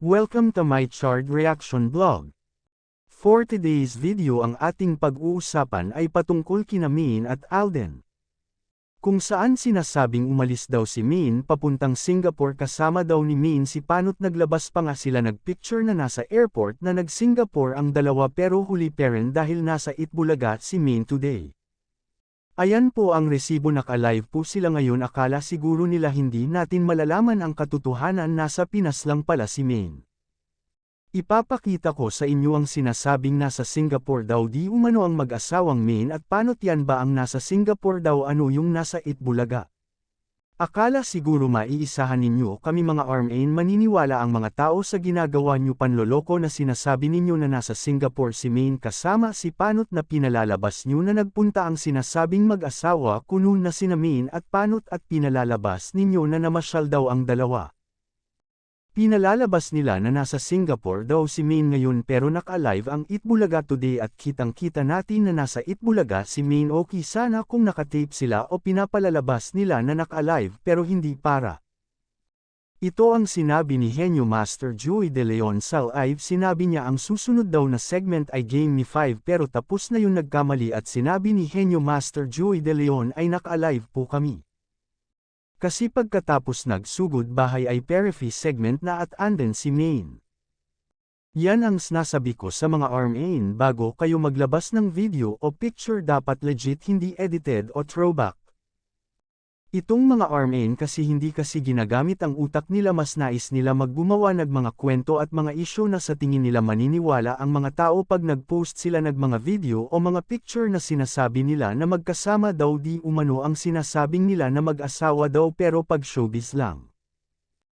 Welcome to my chart reaction vlog. For today's video ang ating pag-uusapan ay patungkol kina Min at Alden. Kung saan sinasabing umalis daw si Min papuntang Singapore kasama daw ni Min si Pano't naglabas pa nga sila nagpicture na nasa airport na nag-Singapore ang dalawa pero huli pa rin dahil nasa Itbulaga si Min today. Ayan po ang resibo, naka-live po sila ngayon, akala siguro nila hindi natin malalaman ang katotohanan, nasa Pinas lang pala si Min. Ipapakita ko sa inyo ang sinasabing nasa Singapore daw di umano ang mag-asawang Min at Pano't yan ba ang nasa Singapore daw, ano yung nasa Itbulaga. Akala siguro maiisahan ninyo kami mga armain, maniniwala ang mga tao sa ginagawa nyo panloloko na sinasabi ninyo na nasa Singapore si Min kasama si Pano't na pinalalabas nyo na nagpunta ang sinasabing mag-asawa kuno na sina Min at Pano't at pinalalabas ninyo na namasyal daw ang dalawa. Pinalalabas nila na nasa Singapore daw si Min ngayon pero naka-live ang Itbulaga today at kitang-kita natin na nasa Itbulaga si Min. Okay sana kung nakatape sila o pinapalalabas nila na naka-live pero hindi para. Ito ang sinabi ni Henyo Master Joey De Leon sa live. Sinabi niya ang susunod daw na segment ay Game Me 5 pero tapos na yung nagkamali at sinabi ni Henyo Master Joey De Leon ay naka-live po kami. Kasi pagkatapos nagsugod bahay ay periphery segment na at anden si Min. Yan ang sinasabi ko sa mga armain, bago kayo maglabas ng video o picture dapat legit, hindi edited o throwback. Itong mga armain kasi hindi kasi ginagamit ang utak nila, mas nais nila maggumawa ng mga kwento at mga isyu na sa tingin nila maniniwala ang mga tao pag nag-post sila ng mga video o mga picture na sinasabi nila na magkasama daw, di umano ang sinasabing nila na mag-asawa daw pero pag showbiz lang.